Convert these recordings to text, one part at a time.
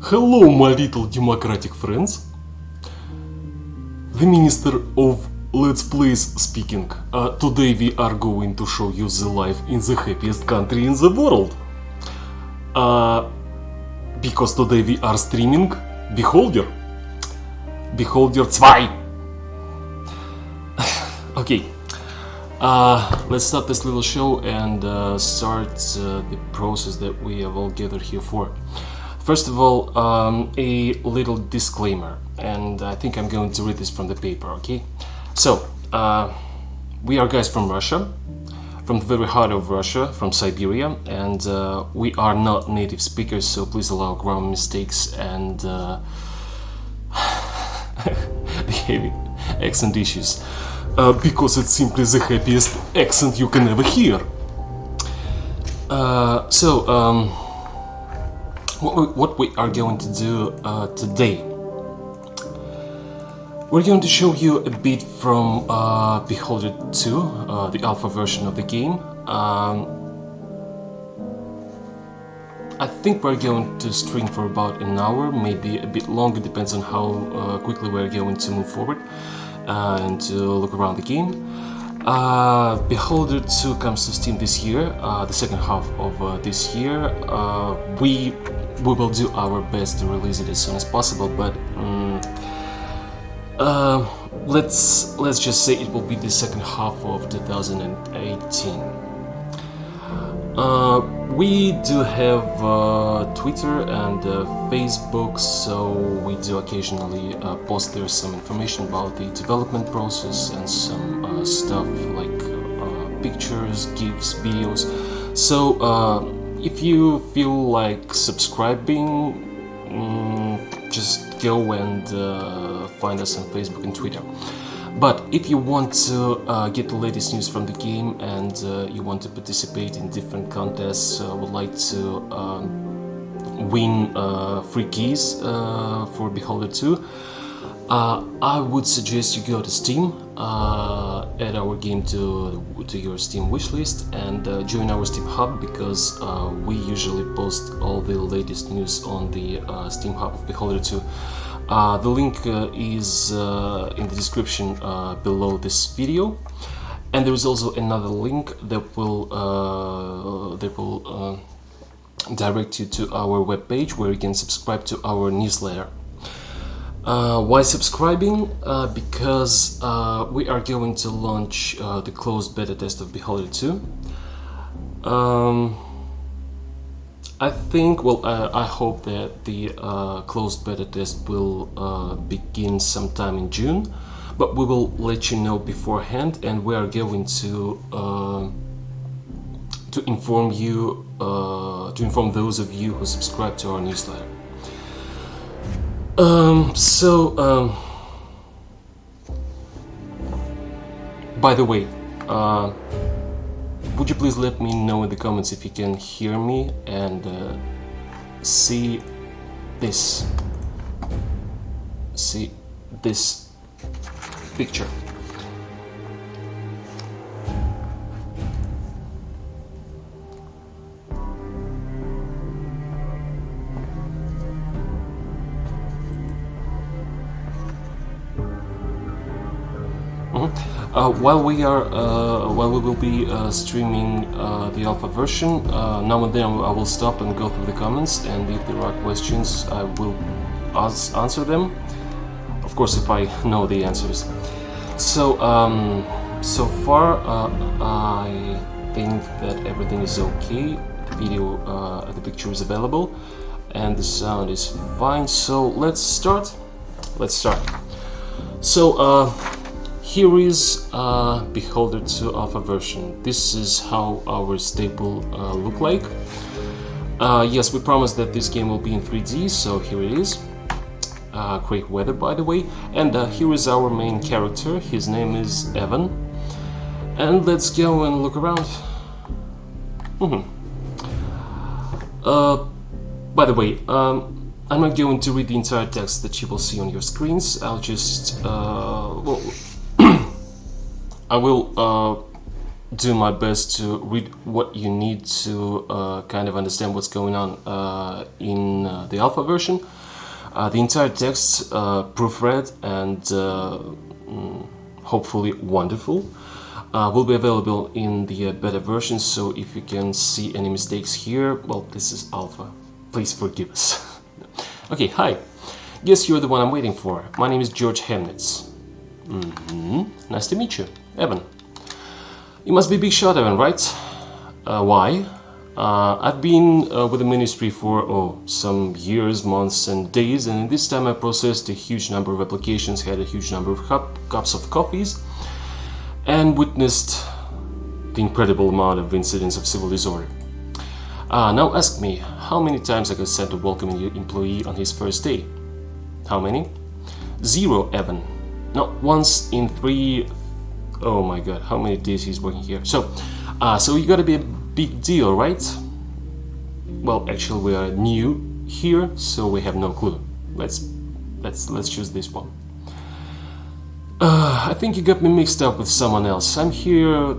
Hello, my little democratic friends. The Minister of Letsplays speaking. Today we are going to show you the life in the happiest country in the world. Because today we are streaming Beholder 2. Okay. Let's start this little show and start the process that we have all gathered here for. First of all, a little disclaimer, and I think I'm going to read this from the paper, okay? So, we are guys from Russia, from the very heart of Russia, from Siberia, and we are not native speakers, so please allow grammar mistakes and behaving accent issues, because it's simply the happiest accent you can ever hear. What we are going to do today, we're going to show you a bit from Beholder 2, the alpha version of the game. I think we're going to stream for about an hour, maybe a bit longer, depends on how quickly we're going to move forward and to look around the game. Beholder 2 comes to Steam this year, the second half of this year. We will do our best to release it as soon as possible, but let's just say it will be the second half of 2018. We do have Twitter and Facebook, so we do occasionally post there some information about the development process and some stuff like pictures, GIFs, videos. So if you feel like subscribing, just go and find us on Facebook and Twitter. But if you want to get the latest news from the game and you want to participate in different contests, would like to win free keys for Beholder 2, I would suggest you go to Steam, add our game to your Steam wishlist, and join our Steam hub, because we usually post all the latest news on the Steam hub of Beholder 2. The link is in the description below this video, and there is also another link that will direct you to our webpage where you can subscribe to our newsletter. Why subscribing? Because we are going to launch the closed beta test of Beholder 2. I think, I hope that the closed beta test will begin sometime in June, but we will let you know beforehand, and we are going to inform you, to inform those of you who subscribe to our newsletter. By the way, would you please let me know in the comments if you can hear me and see this picture. While we will be streaming the alpha version, now and then I will stop and go through the comments, and if there are questions, I will answer them. Of course, if I know the answers. So, so far, I think that everything is okay. The video, the picture is available, and the sound is fine. So let's start. So, here is Beholder 2 alpha version. This is how our state will look like. Yes, we promised that this game will be in 3D, so here it is. Great weather, by the way. And here is our main character. His name is Evan. And let's go and look around. By the way, I'm not going to read the entire text that you will see on your screens. I'll just I will do my best to read what you need to kind of understand what's going on in the alpha version. The entire text, proofread and hopefully wonderful, will be available in the beta version, so if you can see any mistakes here, well, this is alpha. Please forgive us. Okay, hi. Guess you're the one I'm waiting for. My name is George Hemnitz. Nice to meet you, Evan. You must be big shot, Evan, right? Why? I've been with the ministry for some years, months and days, and in this time I processed a huge number of applications, had a huge number of cups of coffees, and witnessed the incredible amount of incidents of civil disorder. Now ask me, how many times I got sent to welcome a new employee on his first day? How many? 0, Evan. Not once in 3... Oh my god, how many days he's working here? So you gotta be a big deal, right? Well, actually we are new here, so we have no clue. Let's choose this one. I think you got me mixed up with someone else. I'm here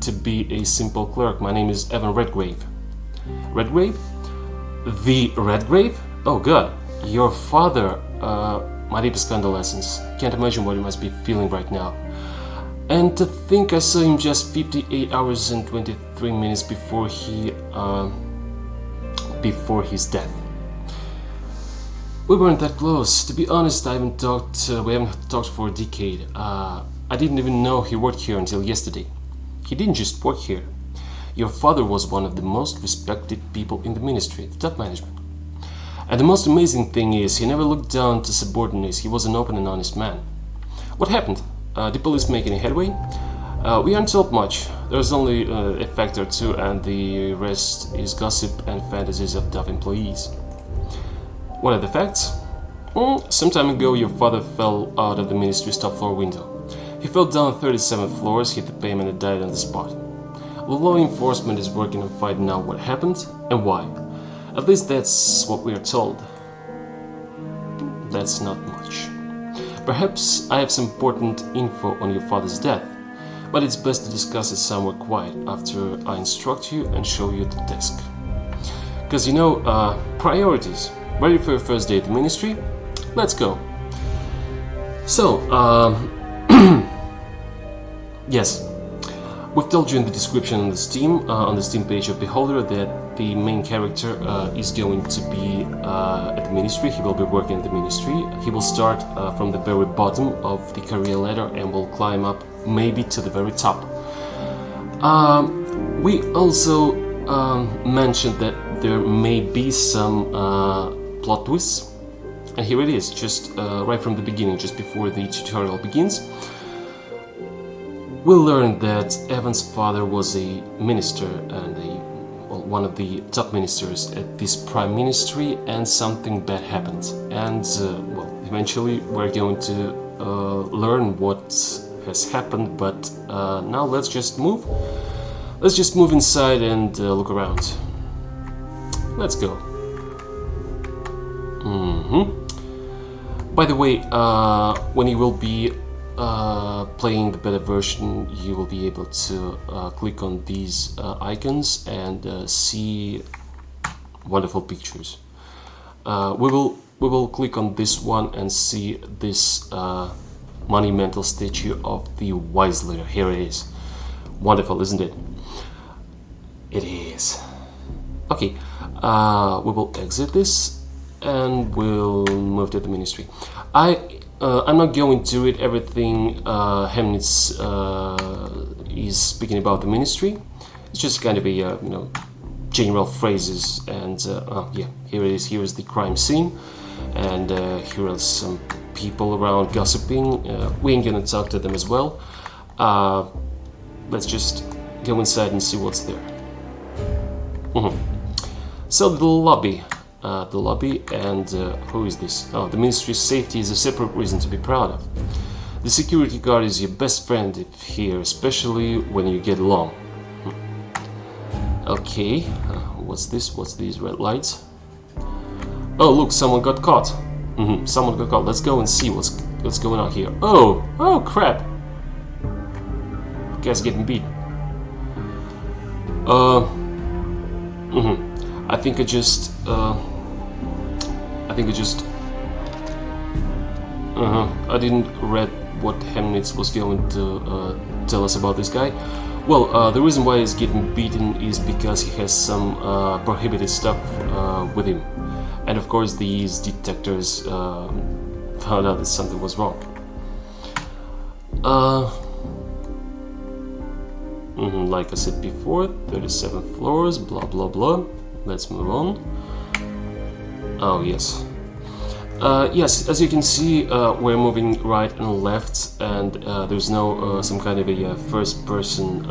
to be a simple clerk. My name is Evan Redgrave. Redgrave? The Redgrave? Oh god, your father. My deepest condolences. Can't imagine what he must be feeling right now. And to think I saw him just 58 hours and 23 minutes before his death. We weren't that close. To be honest, we haven't talked for a decade. I didn't even know he worked here until yesterday. He didn't just work here. Your father was one of the most respected people in the ministry, the top management. And the most amazing thing is, he never looked down to subordinates. He was an open and honest man. What happened? Did police make any headway? We aren't told much. There's only a fact or two, and the rest is gossip and fantasies of tough employees. What are the facts? Some time ago, your father fell out of the ministry's top floor window. He fell down 37 floors, hit the pavement, and died on the spot. The law enforcement is working on finding out what happened and why. At least that's what we are told. That's not much. Perhaps I have some important info on your father's death, but it's best to discuss it somewhere quiet after I instruct you and show you the desk. Because you know, priorities. Ready for your first day at the ministry? Let's go. So, yes. We've told you in the description on the Steam page of Beholder, that the main character is going to be at the ministry. He will be working at the ministry. He will start from the very bottom of the career ladder and will climb up maybe to the very top. We also mentioned that there may be some plot twists, and here it is, just right from the beginning, just before the tutorial begins. We'll learn that Evan's father was a minister and one of the top ministers at this prime ministry, and something bad happened. And eventually we're going to learn what has happened. But now let's just move. Let's just move inside and look around. Let's go. By the way, when you will be playing the beta version, you will be able to click on these icons and see wonderful pictures. We will click on this one and see this monumental statue of the wise leader. Here it is. Wonderful, isn't it? It is. Okay, we will exit this and we'll move to the ministry. I'm not going to read everything Hemnitz is speaking about the ministry. It's just kind of a general phrases, and yeah, here it is. Here is the crime scene, and here are some people around gossiping. We ain't gonna talk to them as well. Let's just go inside and see what's there. So the lobby. And who is this? Oh, the ministry's safety is a separate reason to be proud of. The security guard is your best friend here, especially when you get along. Okay, what's this? What's these red lights? Oh, look, someone got caught. Someone got caught. Let's go and see what's going on here. Oh crap! Guy's getting beat. Uh, I think I just I didn't read what Hemnitz was going to tell us about this guy. Well, the reason why he's getting beaten is because he has some prohibited stuff with him. And of course these detectors found out that something was wrong. Like I said before, 37 floors, blah blah blah. Let's move on. Oh yes. Yes, as you can see, we're moving right and left, and there's no some kind of a first-person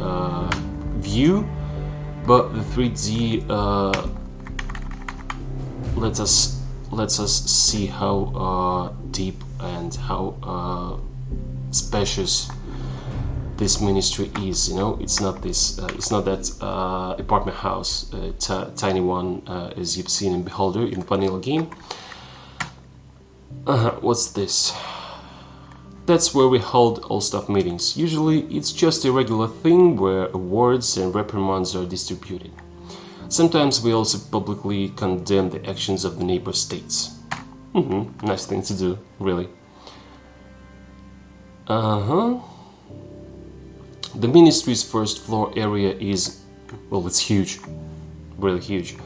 view, but the 3D lets us see how deep and how spacious this ministry is. You know, it's not this. It's not that apartment house, tiny one, as you've seen in Beholder in vanilla game. What's this? That's where we hold all staff meetings. Usually it's just a regular thing where awards and reprimands are distributed. Sometimes we also publicly condemn the actions of the neighbor states. Nice thing to do, really. The ministry's first floor area is, well, it's huge. Really huge.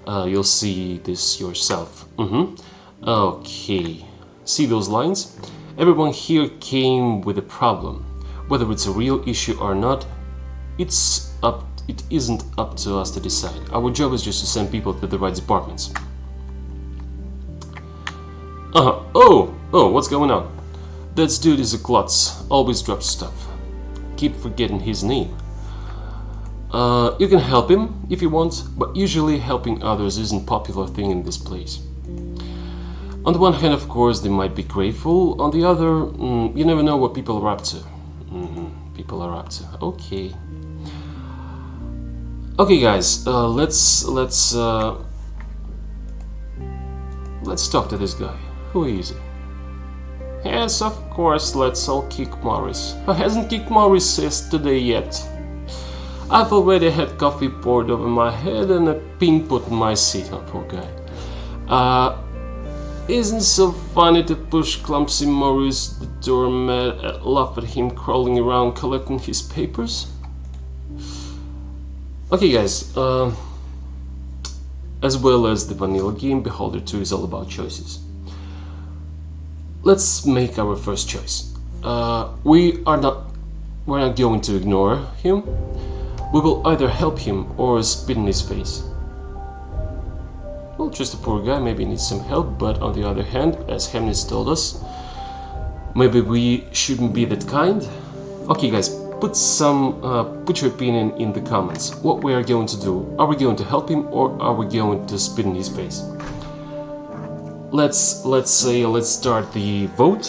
You'll see this yourself. Okay, see those lines? Everyone here came with a problem. Whether it's a real issue or not, it isn't up to us to decide. Our job is just to send people to the right departments. Oh, what's going on? That dude is a klutz, always drops stuff. Keep forgetting his name. You can help him if you want, but usually helping others isn't a popular thing in this place. On the one hand, of course, they might be grateful. On the other, you never know what people are up to. People are up to. Okay. Okay, guys. Let's talk to this guy. Who is he? Yes, of course. Let's all kick Morris. Who hasn't kicked Morris yesterday yet? I've already had coffee poured over my head and a pin put in my seat. Oh, poor guy. Isn't so funny to push clumsy Morris the doormat and laugh at him crawling around collecting his papers? Okay, guys, as well as the vanilla game, Beholder 2 is all about choices. Let's make our first choice. We're not going to ignore him. We will either help him or spit in his face. Well, just a poor guy, maybe needs some help, but on the other hand, as Hemnitz told us, maybe we shouldn't be that kind. Okay, guys, put your opinion in the comments. What we are going to do? Are we going to help him or are we going to spit in his face? Let's start the vote.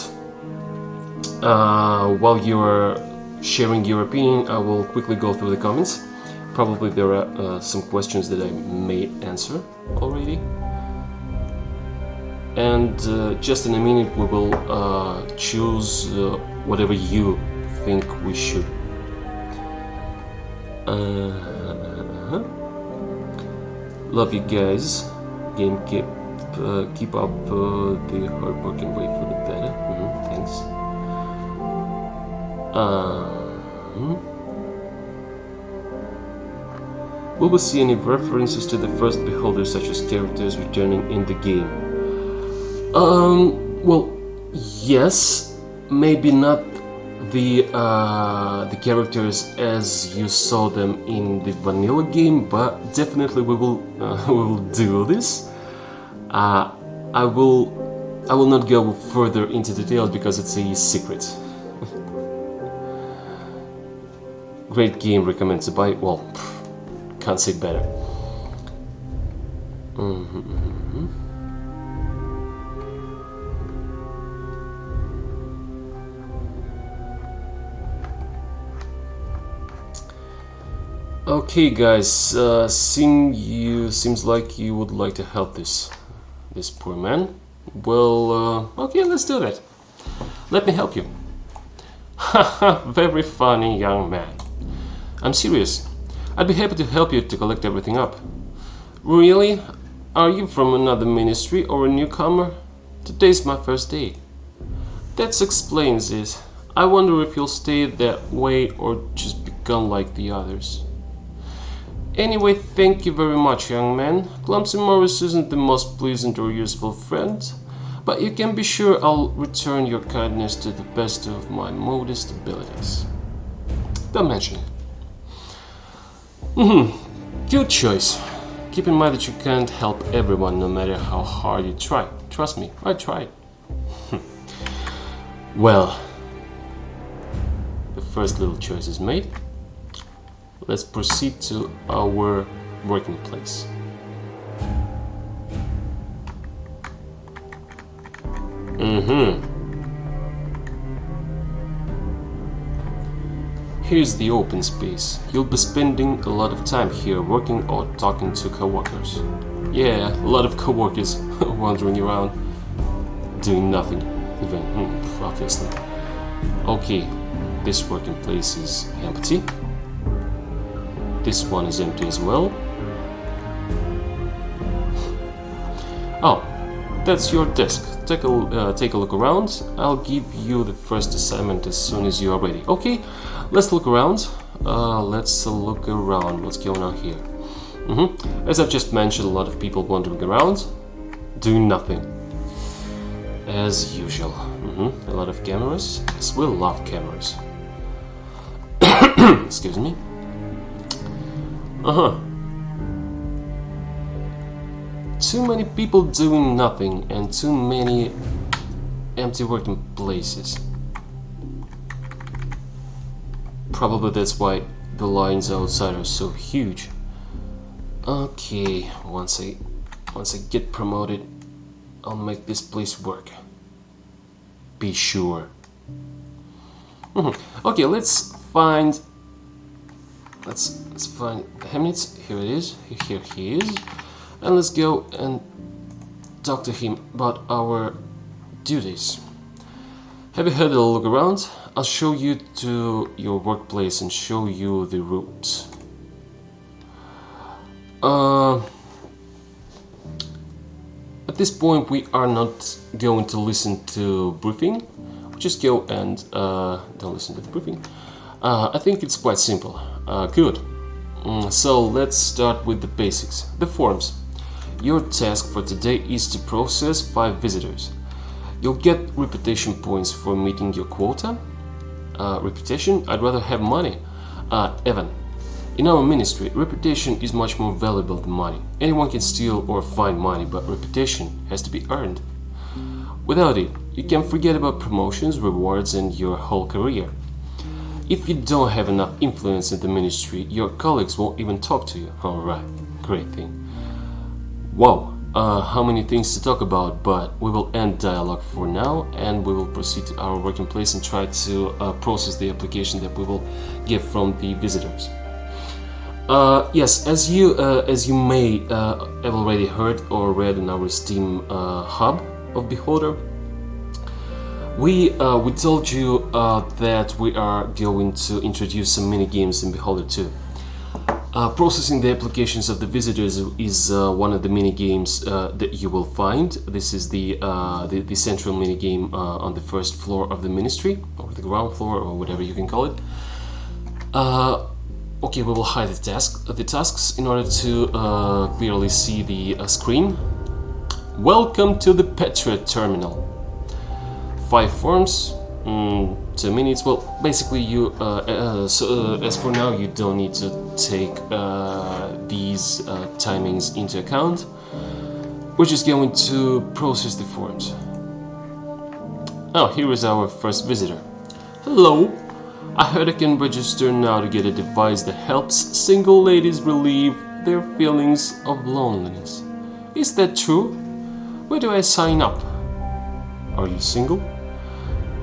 While you're sharing your opinion, I will quickly go through the comments. Probably there are some questions that I may answer already. And just in a minute we will choose whatever you think we should. Love you guys. Game keep up the hard work and wait for the better. Thanks. Will we see any references to the first Beholder, such as characters returning in the game? Well, yes, maybe not the characters as you saw them in the vanilla game, but definitely we will do this. I will not go further into details because it's a secret. Great game, recommend to buy. Well, can't say better. Okay, guys. Seems like you would like to help this poor man. Well, okay, let's do that. Let me help you. Haha, very funny young man. I'm serious. I'd be happy to help you to collect everything up. Really? Are you from another ministry or a newcomer? Today's my first day. That explains it. I wonder if you'll stay that way or just become like the others. Anyway, thank you very much, young man. Clumsy Morris isn't the most pleasant or useful friend, but you can be sure I'll return your kindness to the best of my modest abilities. Don't mention it. Good choice. Keep in mind that you can't help everyone no matter how hard you try. Trust me, I tried. Well, the first little choice is made. Let's proceed to our working place. Here's the open space. You'll be spending a lot of time here working or talking to co-workers. Yeah, a lot of co-workers wandering around doing nothing, even, obviously. Okay, this working place is empty. This one is empty as well. Oh, that's your desk. Take a look around. I'll give you the first assignment as soon as you are ready. Okay, let's look around. What's going on here? As I've just mentioned, a lot of people wandering around, doing nothing. As usual. A lot of cameras. Yes, we love cameras. Excuse me. Too many people doing nothing and too many empty working places. Probably that's why the lines outside are so huge. Okay, once I get promoted, I'll make this place work. Be sure. Okay, let's find Hamnitz. Here it is. Here he is. And let's go and talk to him about our duties. Have you had a look around? I'll show you to your workplace and show you the route. At this point, we are not going to listen to briefing. We just go and don't listen to the briefing. I think it's quite simple. Good. So let's start with the basics. The forms. Your task for today is to process 5 visitors. You'll get reputation points for meeting your quota. Reputation? I'd rather have money. Evan. In our ministry, reputation is much more valuable than money. Anyone can steal or find money, but reputation has to be earned. Without it, you can forget about promotions, rewards, and your whole career. If you don't have enough influence in the ministry, your colleagues won't even talk to you. Alright, great thing. Wow, how many things to talk about, but we will end dialogue for now and we will proceed to our working place and try to process the application that we will get from the visitors. Yes, as you may have already heard or read in our Steam hub of Beholder, we told you that we are going to introduce some mini games in Beholder 2. Processing the applications of the visitors is one of the mini games that you will find. This is the central mini game on the first floor of the ministry, or the ground floor, or whatever you can call it. Okay, we will hide the tasks in order to clearly see the screen. Welcome to the Petra terminal. 5 forms, 2 minutes. Well, basically, as for now, you don't need to take these timings into account. We're just going to process the forms. Oh, here is our first visitor. Hello. I heard I can register now to get a device that helps single ladies relieve their feelings of loneliness. Is that true? Where do I sign up? Are you single?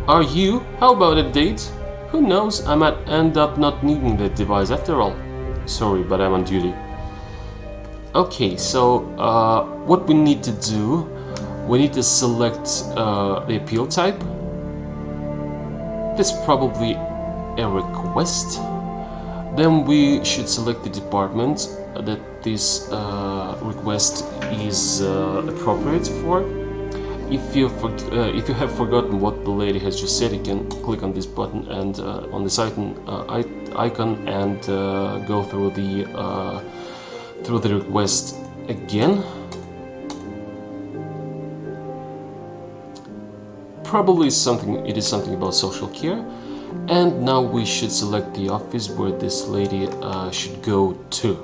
Are you? How about a date? Who knows, I might end up not needing that device after all. Sorry, but I'm on duty. Okay, so what we need to do, we need to select the appeal type. That's probably a request. Then we should select the department that this request is appropriate for. If you have forgotten what the lady has just said, you can click on this button and on this icon and go through the request again. Probably it is something about social care. And now we should select the office where this lady should go to.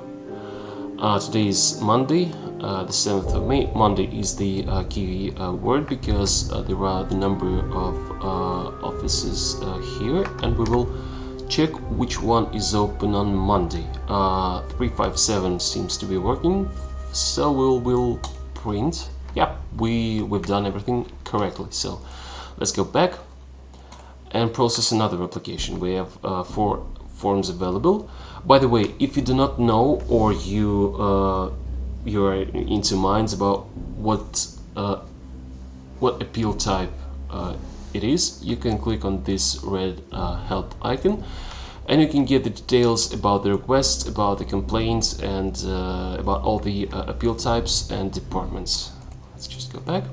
Today is Monday, the 7th of May. Monday is the key word because there are the number of offices here, and we will check which one is open on Monday. 357 seems to be working, so we'll print. Yep, we've done everything correctly. So let's go back and process another application. We have 4 forms available. By the way, if you do not know or you're into minds about what appeal type it is, you can click on this red help icon, and you can get the details about the request, about the complaints, and about all the appeal types and departments. Let's just go back.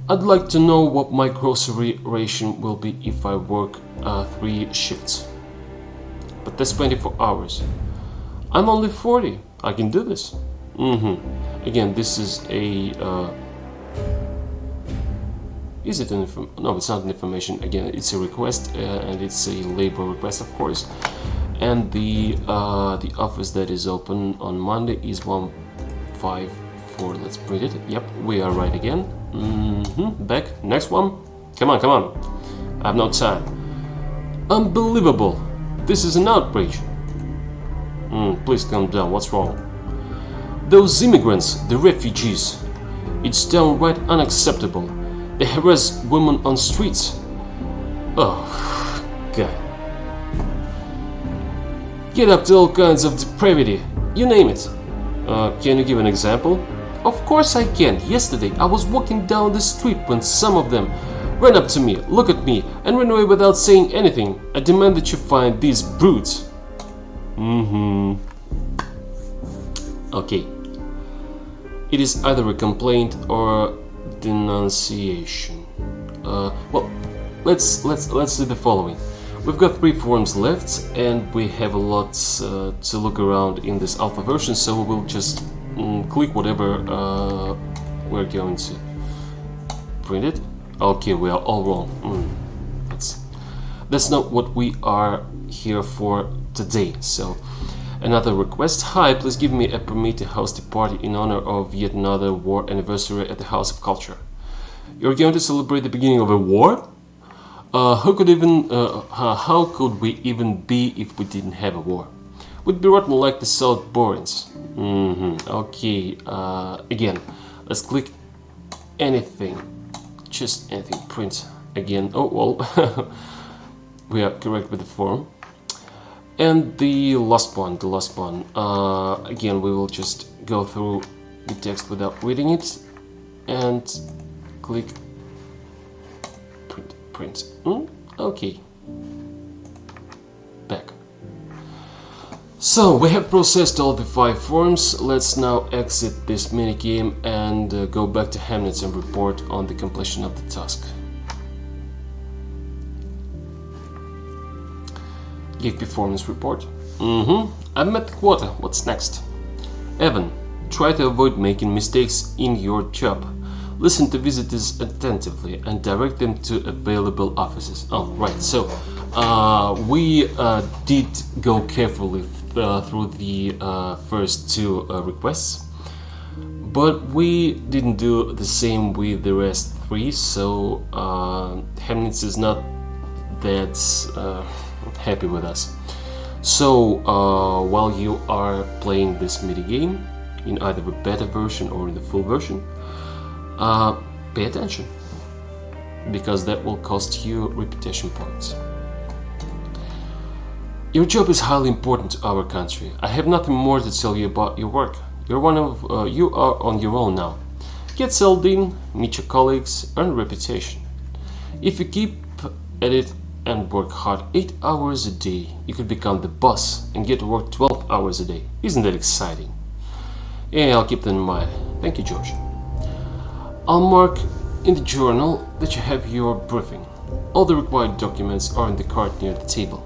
I'd like to know what my grocery ration will be if I work 3 shifts. But that's 24 hours. I'm only 40. I can do this. Again, this is a... is it an no, it's not an information. Again, it's a request, and it's a labor request, of course. And the office that is open on Monday is 154. Let's print it. Yep, we are right again. Back. Next one. Come on. I have no time. Unbelievable. This is an outrage. Please calm down. What's wrong? Those immigrants, the refugees. It's downright unacceptable. They harass women on streets. Oh, God. Get up to all kinds of depravity. You name it. Can you give an example? Of course I can. Yesterday I was walking down the street when some of them ran up to me, looked at me, and ran away without saying anything. I demand that you find these brutes. Okay. It is either a complaint or denunciation. Well, let's do the following. We've got 3 forms left, and we have a lot to look around in this alpha version, so we will just click whatever we're going to print it. Okay, we are all wrong. That's not what we are here for today. So, another request. Hi, please give me a permit to host a party in honor of yet another war anniversary at the House of Culture. You're going to celebrate the beginning of a war? How could we even be if we didn't have a war? We'd be rotten like the South Boreans. Okay. Again, let's click anything. Just anything. Print again. Oh well. We are correct with the form. And the last one. Again, we will just go through the text without reading it and click print. Okay. Back. So we have processed all the 5 forms. Let's now exit this minigame and go back to Hamnets and report on the completion of the task. Give performance report. I've met the quota. What's next? Evan, try to avoid making mistakes in your job. Listen to visitors attentively and direct them to available offices. Oh, right. So we did go carefully through the first 2 requests, but we didn't do the same with the rest 3. So Hamnets is not that happy with us. So while you are playing this mini game in either the beta version or in the full version, pay attention, because that will cost you reputation points. Your job is highly important to our country. I have nothing more to tell you about your work. You are on your own now. Get settled in, meet your colleagues, earn a reputation. If you keep at it and work hard 8 hours a day, you could become the boss and get to work 12 hours a day. Isn't that exciting? Yeah, I'll keep that in mind. Thank you, George. I'll mark in the journal that you have your briefing. All the required documents are in the cart near the table.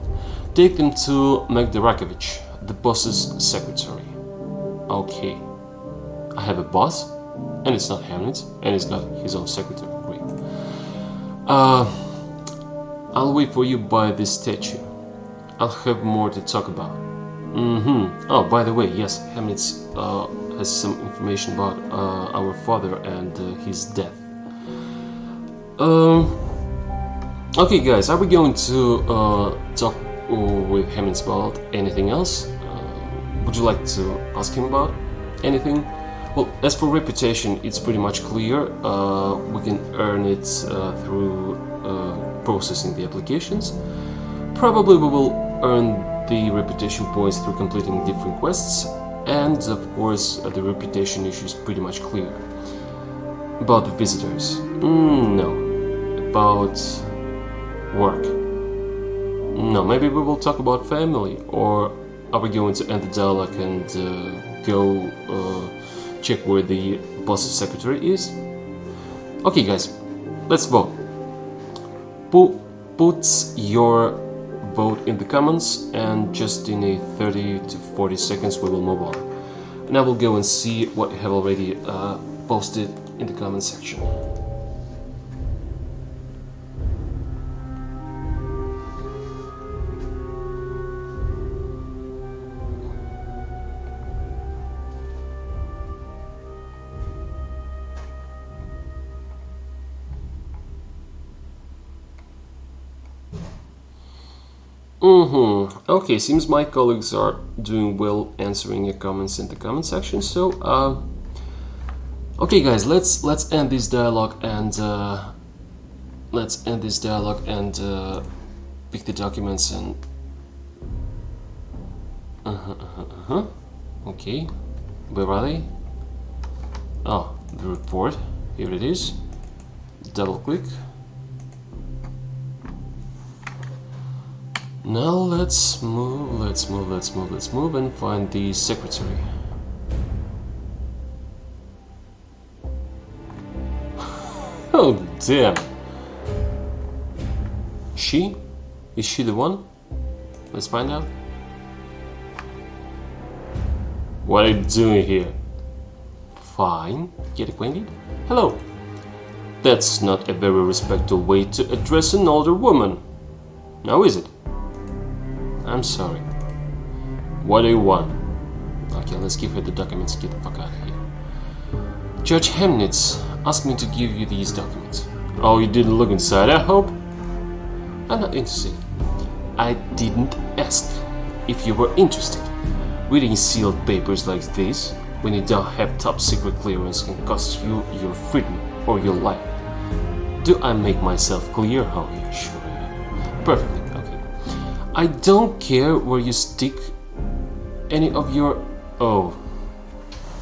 Take them to Magdarakovich, the boss's secretary. Okay. I have a boss, and it's not Hamlet, and he's got his own secretary. Great. I'll wait for you by this statue. I'll have more to talk about. Oh, by the way, yes, Hamlet has some information about our father and his death. Okay, guys, are we going to talk with Hamlet about anything else? Would you like to ask him about anything? Well, as for reputation, it's pretty much clear. We can earn it through processing the applications. Probably we will earn the reputation points through completing different quests. And of course, the reputation issue is pretty much clear. About the visitors? No. About work? No, maybe we will talk about family, or are we going to end the dialogue and go check where the boss's secretary is? Okay, guys, let's vote. Put your vote in the comments, and just in a 30 to 40 seconds we will move on. And I will go and see what you have already posted in the comment section. Okay, seems my colleagues are doing well answering your comments in the comment section. So, okay, guys, let's end this dialogue and pick the documents and Okay, where are they? Oh, the report. Here it is. Double click. Now let's move and find the secretary. Oh damn. She? Is she the one? Let's find out. What are you doing here? Fine. Get acquainted? Hello. That's not a very respectful way to address an older woman. Now is it? I'm sorry. What do you want? Okay, let's give her the documents and get the fuck out of here. Judge Hemnitz asked me to give you these documents. Oh, you didn't look inside, I hope? I'm not interested. I didn't ask if you were interested. Reading sealed papers like this, when you don't have top secret clearance, can cost you your freedom or your life. Do I make myself clear? Oh yeah, sure. Perfectly. I don't care where you stick any of your... Oh,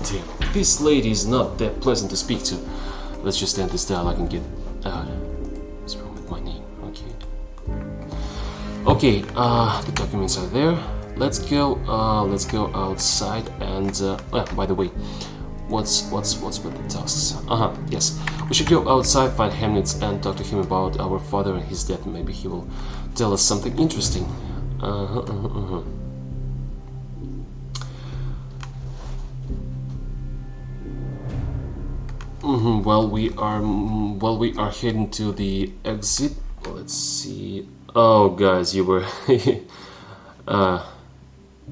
damn. This lady is not that pleasant to speak to. Let's just end this dialogue and get out. What's wrong with my name? Okay. Okay, the documents are there. Let's go outside and... by the way, what's with the tasks? Yes. We should go outside, find Hamnitz and talk to him about our father and his death. Maybe he will tell us something interesting. Well, we are heading to the exit. Let's see. Oh, guys, you were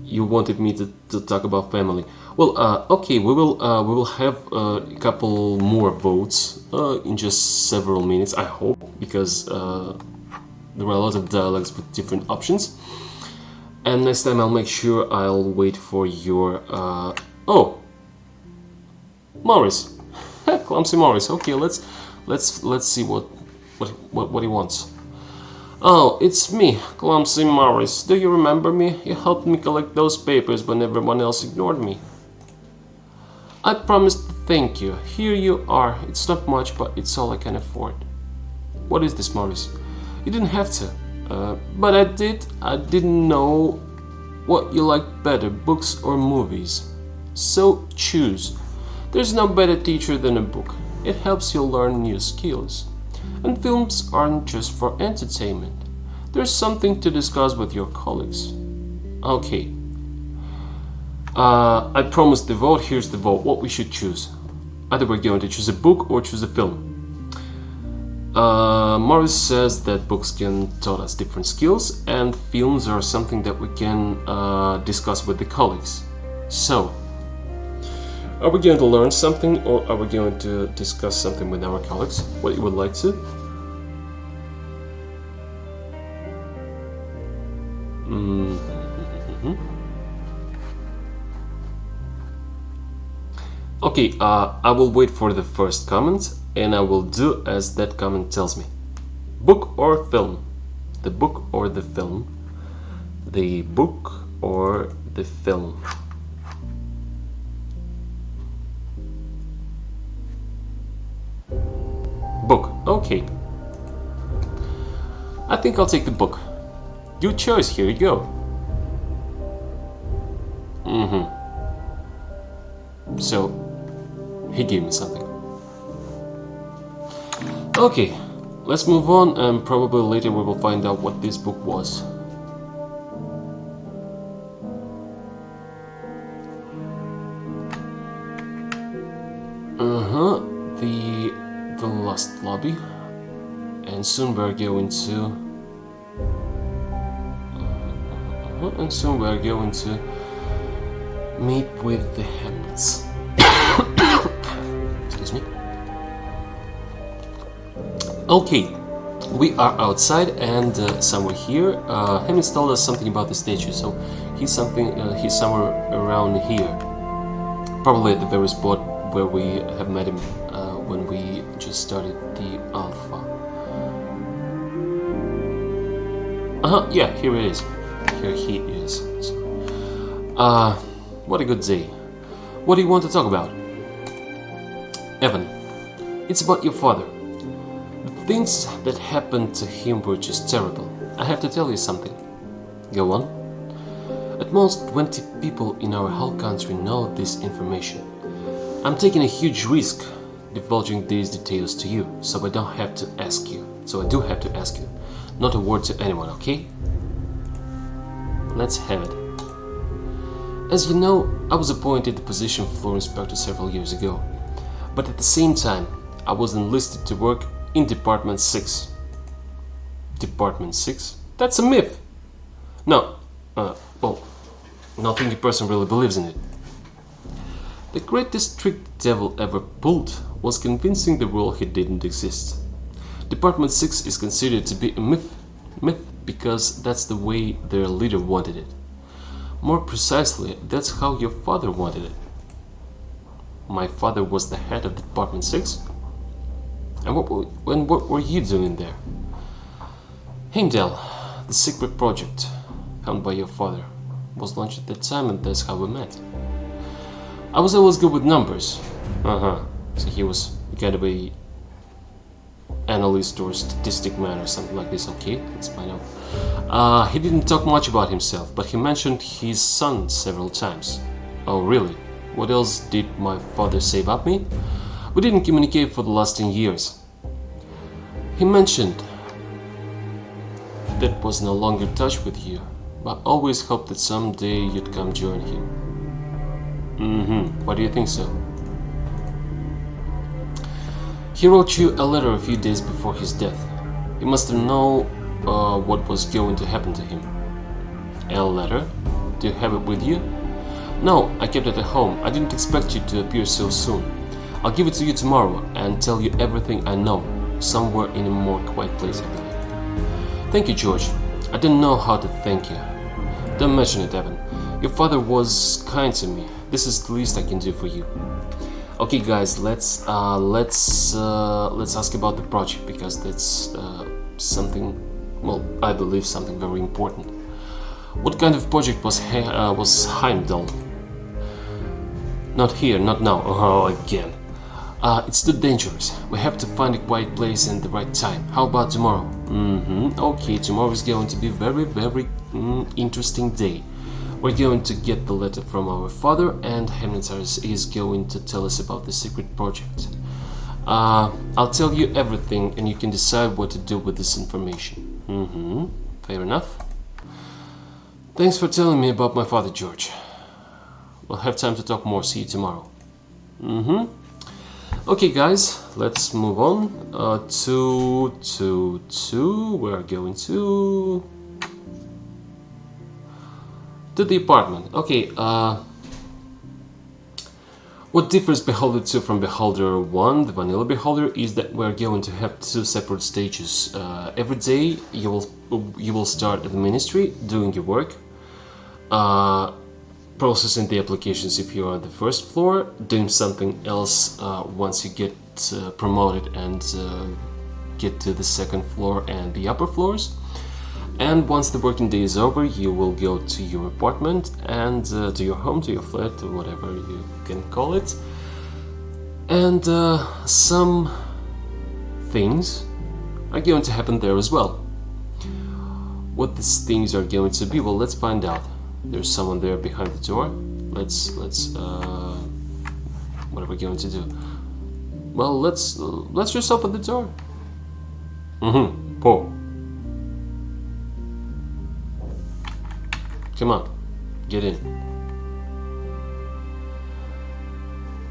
you wanted me to talk about family. Well, okay, we will have a couple more votes in just several minutes, I hope, because there are a lot of dialogues with different options. And next time I'll make sure I'll wait for your oh, Morris. Clumsy Morris. Okay, let's see what he wants. Oh, it's me, Clumsy Morris. Do you remember me? You helped me collect those papers when everyone else ignored me. I promised to thank you. Here you are. It's not much, but it's all I can afford. What is this, Morris? You didn't have to. But I didn't know what you like better, books or movies. So choose. There's no better teacher than a book. It helps you learn new skills. And films aren't just for entertainment. There's something to discuss with your colleagues. Okay. I promised the vote. Here's the vote. What we should choose. Either we're going to choose a book or choose a film. Morris says that books can taught us different skills and films are something that we can discuss with the colleagues. So, are we going to learn something or are we going to discuss something with our colleagues? What you would like to? Okay, I will wait for the first comment and I will do as that comment tells me. Book or film? The book or the film? The book or the film? Book, okay. I think I'll take the book. Good choice, here you go. So, he gave me something. Okay, let's move on and probably later we will find out what this book was. The last lobby. And soon we're going to... and soon we're going to meet with the Hamlets. Excuse me. Okay, we are outside and somewhere here. Hamlets told us something about the statue, so he's somewhere around here. Probably at the very spot where we have met him when we just started the alpha. Yeah, here it is. Here he is. What a good day. What do you want to talk about? Evan, it's about your father. The things that happened to him were just terrible. I have to tell you something. Go on. At most 20 people in our whole country know this information. I'm taking a huge risk divulging these details to you, so I do have to ask you. Not a word to anyone, okay? Let's have it. As you know, I was appointed the position of floor inspector several years ago, but at the same time, I was enlisted to work in Department 6. Department 6? That's a myth! No, well, not thinking person really believes in it. The greatest trick the devil ever pulled was convincing the world he didn't exist. Department 6 is considered to be a myth because that's the way their leader wanted it. More precisely, that's how your father wanted it. My father was the head of Department 6? And what were you doing there? Heimdall, the secret project, helmed by your father, was launched at that time and that's how we met. I was always good with numbers. So he was kind of a analyst or statistic man or something like this. Okay, let's find out. He didn't talk much about himself, but he mentioned his son several times. Oh really? What else did my father say about me? We didn't communicate for the last 10 years. He mentioned that was no longer in touch with you, but always hoped that someday you'd come join him. Why do you think so? He wrote you a letter a few days before his death. He must have known what was going to happen to him. A letter? Do you have it with you? No, I kept it at home. I didn't expect you to appear so soon. I'll give it to you tomorrow and tell you everything I know, somewhere in a more quiet place, I believe. Thank you, George. I didn't know how to thank you. Don't mention it, Evan. Your father was kind to me. This is the least I can do for you. Okay, guys, let's ask about the project because that's something. Well, I believe something very important. What kind of project was Heimdall? Not here, not now. Oh, again. It's too dangerous. We have to find a quiet place and the right time. How about tomorrow? Okay, tomorrow is going to be very, very interesting day. We're going to get the letter from our father, and Hemnitars is going to tell us about the secret project. I'll tell you everything, and you can decide what to do with this information. Fair enough. Thanks for telling me about my father, George. We'll have time to talk more. See you tomorrow. Okay, guys, let's move on to we're going to the apartment. Okay, what differs Beholder 2 from Beholder 1, the vanilla Beholder, is that we're going to have 2 separate stages. Every day you will start at the Ministry doing your work, processing the applications if you're on the first floor, doing something else once you get promoted and get to the second floor and the upper floors. And once the working day is over, you will go to your apartment and to your home, to your flat, or whatever you can call it. And some things are going to happen there as well. What these things are going to be, well, let's find out. There's someone there behind the door. Let's what are we going to do? Well, let's just open the door. Paul. Come on, get in.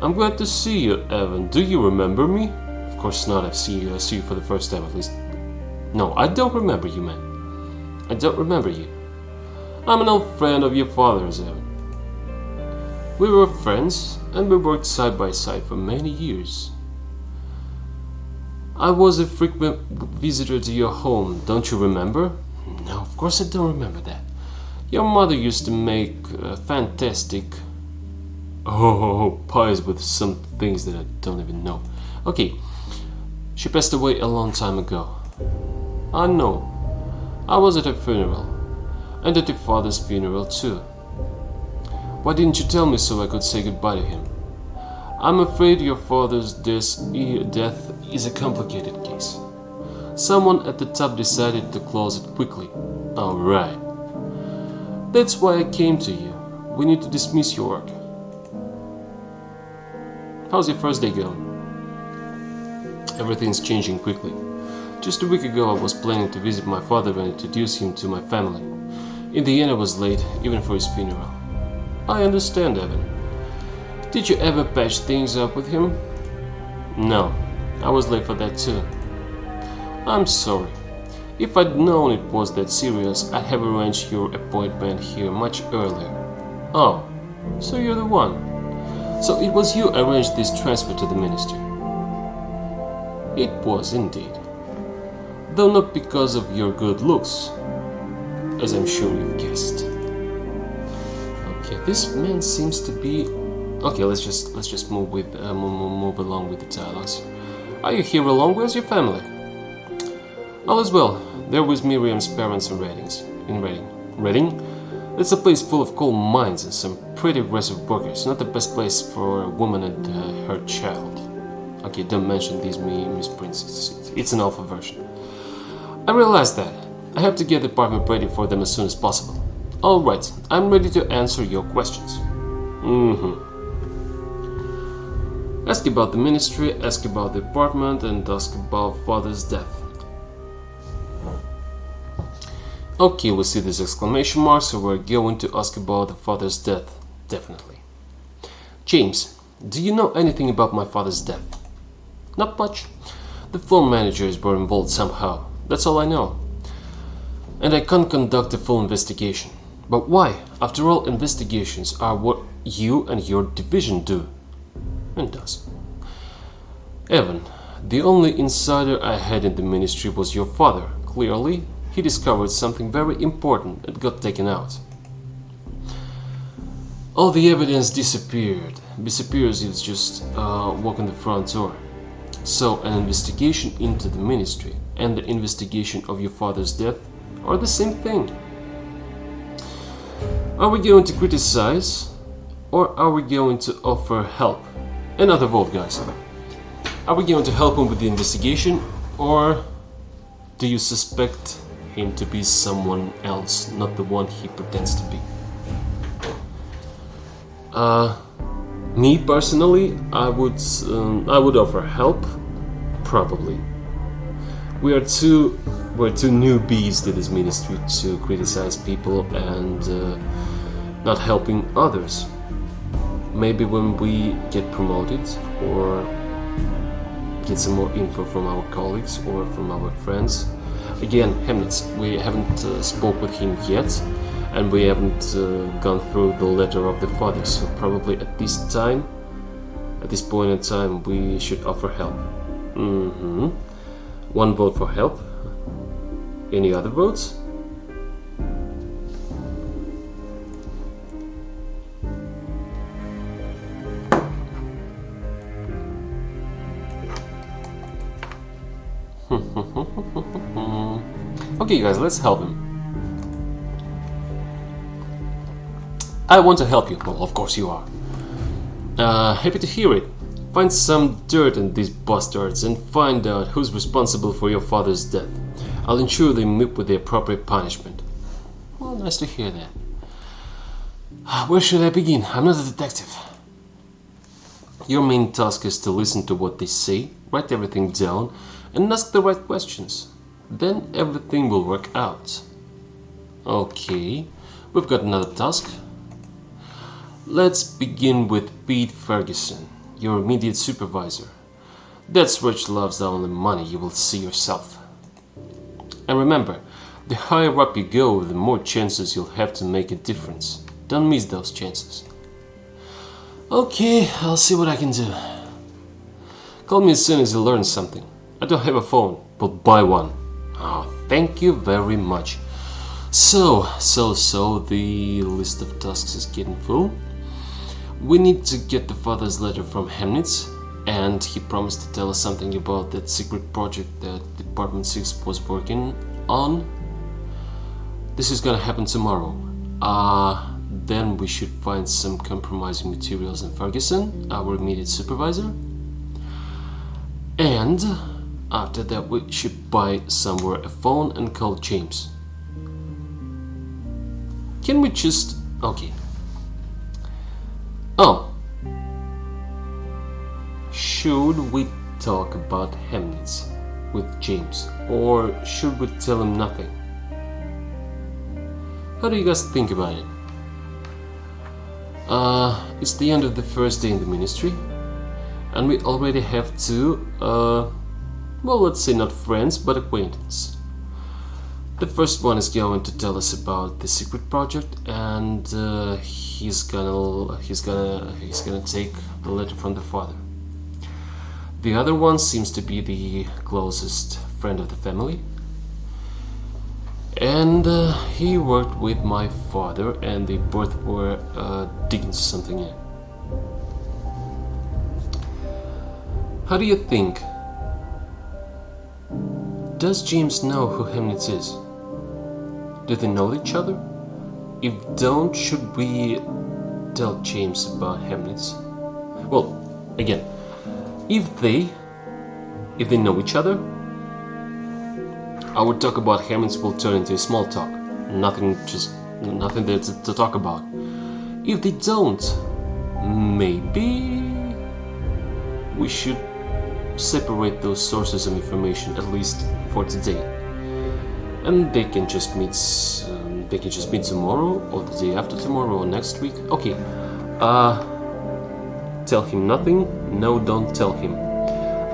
I'm glad to see you, Evan. Do you remember me? Of course not. I see you for the first time, at least. No, I don't remember you, man. I don't remember you. I'm an old friend of your father's, Evan. We were friends, and we worked side by side for many years. I was a frequent visitor to your home, don't you remember? No, of course I don't remember that. Your mother used to make fantastic pies with some things that I don't even know. Okay, she passed away a long time ago. I know. I was at her funeral, and at your father's funeral too. Why didn't you tell me so I could say goodbye to him? I'm afraid your father's death is a complicated case. Someone at the top decided to close it quickly. Alright. That's why I came to you. We need to dismiss your work. How's your first day going? Everything's changing quickly. Just a week ago I was planning to visit my father and introduce him to my family. In the end I was late, even for his funeral. I understand, Evan. Did you ever patch things up with him? No, I was late for that too. I'm sorry. If I'd known it was that serious, I'd have arranged your appointment here much earlier. Oh, so you're the one. So it was you arranged this transfer to the Ministry. It was indeed. Though not because of your good looks, as I'm sure you've guessed. Okay, this man seems to be... Okay, let's just move along with the dialogues. Are you here along with your family? All is well. They're with Miriam's parents in Reading. Reading? It's a place full of coal mines and some pretty aggressive workers. Not the best place for a woman and her child. Okay, don't mention these misprints. It's an alpha version. I realize that. I have to get the apartment ready for them as soon as possible. Alright, I'm ready to answer your questions. Ask about the Ministry, ask about the apartment, and ask about father's death. Okay, we see this exclamation mark, so we're going to ask about the father's death. Definitely. James, do you know anything about my father's death? Not much. The floor managers were involved somehow. That's all I know. And I can't conduct a full investigation. But why? After all, investigations are what you and your division do. And does. Evan, the only insider I had in the Ministry was your father. Clearly, he discovered something very important and got taken out. All the evidence disappeared. Disappears if you just walk in the front door. So, an investigation into the Ministry and the investigation of your father's death are the same thing. Are we going to criticize, or are we going to offer help? Another vote, guys. Are we going to help him with the investigation, or do you suspect him to be someone else, not the one he pretends to be? Me personally, I would offer help, probably. We're two newbies to this ministry to criticize people and not helping others. Maybe when we get promoted or get some more info from our colleagues or from our friends. Again, Hemnitz, we haven't spoke with him yet, and we haven't gone through the letter of the father, so probably at this point in time, we should offer help. One vote for help. Any other votes? Okay, guys, let's help him. I want to help you. Well, of course you are. Happy to hear it. Find some dirt on these bastards and find out who's responsible for your father's death. I'll ensure they meet with the appropriate punishment. Well, nice to hear that. Where should I begin? I'm not a detective. Your main task is to listen to what they say, write everything down, and ask the right questions. Then everything will work out. Okay, we've got another task. Let's begin with Pete Ferguson, your immediate supervisor. That's rich loves only money, you will see yourself. And remember, the higher up you go, the more chances you'll have to make a difference. Don't miss those chances. Okay, I'll see what I can do. Call me as soon as you learn something. I don't have a phone, but buy one. Oh, thank you very much. So, the list of tasks is getting full. We need to get the father's letter from Hemnitz, and he promised to tell us something about that secret project that Department 6 was working on. This is gonna happen tomorrow. Then we should find some compromising materials in Ferguson, our immediate supervisor. And after that we should buy somewhere a phone and call James. Can we just... okay. Oh. Should we talk about Hemnitz with James, or should we tell him nothing? How do you guys think about it? It's the end of the first day in the ministry, and we already have two, well, let's say not friends, but acquaintances. The first one is going to tell us about the secret project, and he's gonna take the letter from the father. The other one seems to be the closest friend of the family, and he worked with my father, and they both were digging something in. How do you think? Does James know who Hemnitz is? Do they know each other? If don't, should we tell James about Hemnitz? Well, again, if they know each other, our talk about Hemnitz will turn into a small talk. Nothing there to talk about. If they don't, maybe we should separate those sources of information, at least for today. And they can just meet tomorrow, or the day after tomorrow, or next week. Okay. Tell him nothing. No, don't tell him.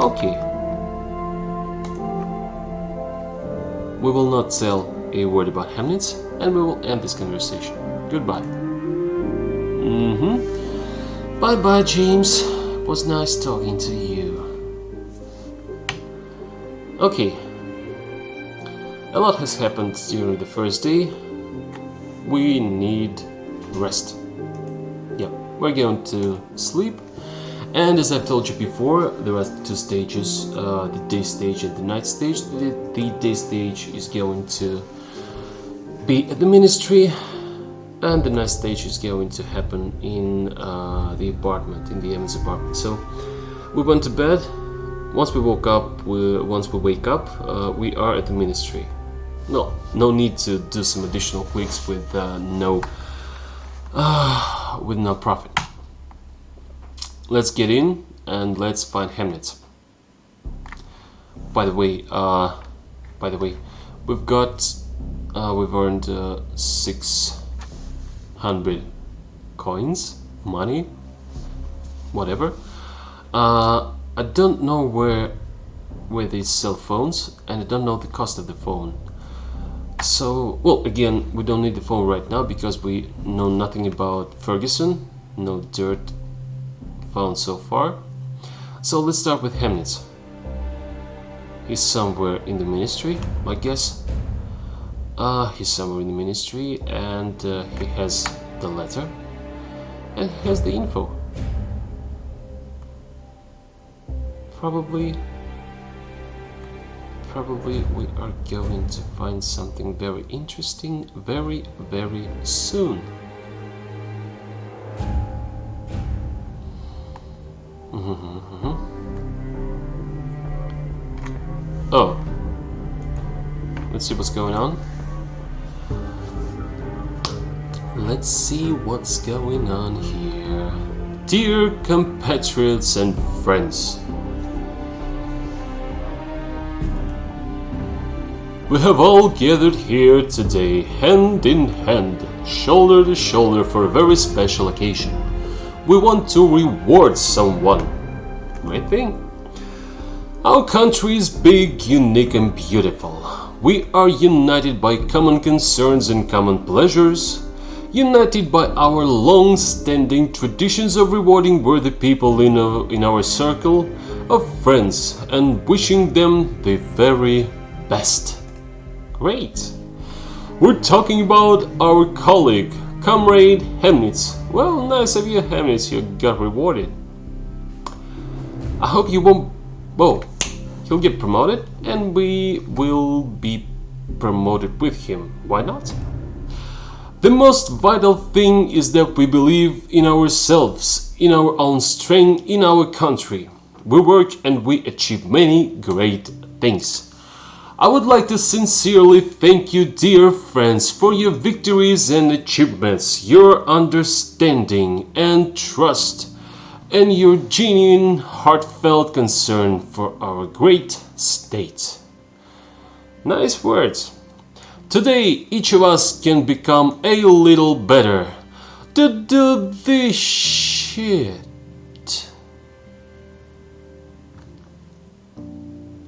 Okay. We will not tell a word about Hemnitz, and we will end this conversation. Goodbye. Bye-bye, James. It was nice talking to you. Okay. A lot has happened during the first day. We need rest. Yeah, we're going to sleep. And as I've told you before, there are two stages, the day stage and the night stage. The day stage is going to be at the ministry, and the night stage is going to happen in the apartment, in the Emmons apartment. So we went to bed, once we wake up, we are at the ministry. No need to do some additional clicks with no profit. Let's get in and let's find Hamnet. By the way, we've earned 600 coins, money, whatever. I don't know where they sell phones, and I don't know the cost of the phone. So, well, again, we don't need the phone right now because we know nothing about Ferguson. No dirt found so far. So let's start with Hamnet. He's somewhere in the ministry, I guess. He's somewhere in the ministry, and he has the letter and he has the info. Probably we are going to find something very interesting very, very soon. Oh, let's see what's going on. Let's see what's going on here. Dear compatriots and friends, we have all gathered here today, hand in hand, shoulder to shoulder, for a very special occasion. We want to reward someone. Great thing. Our country is big, unique, and beautiful. We are united by common concerns and common pleasures, united by our long-standing traditions of rewarding worthy people in our circle of friends and wishing them the very best. Great! We're talking about our colleague, comrade Hamnet. Well, nice of you, Hamnet, you got rewarded. I hope you won't... Well, he'll get promoted, and we will be promoted with him. Why not? The most vital thing is that we believe in ourselves, in our own strength, in our country. We work and we achieve many great things. I would like to sincerely thank you, dear friends, for your victories and achievements, your understanding and trust, and your genuine, heartfelt concern for our great state. Nice words. Today, each of us can become a little better to do this shit.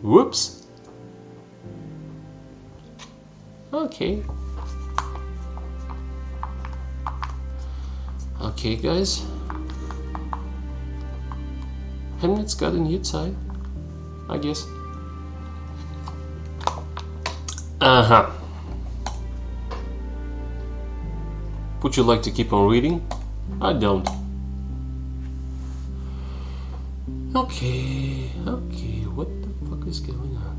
Whoops. Okay. Okay, guys. Hamnet's got a new tie, I guess. Would you like to keep on reading? I don't. Okay, what the fuck is going on?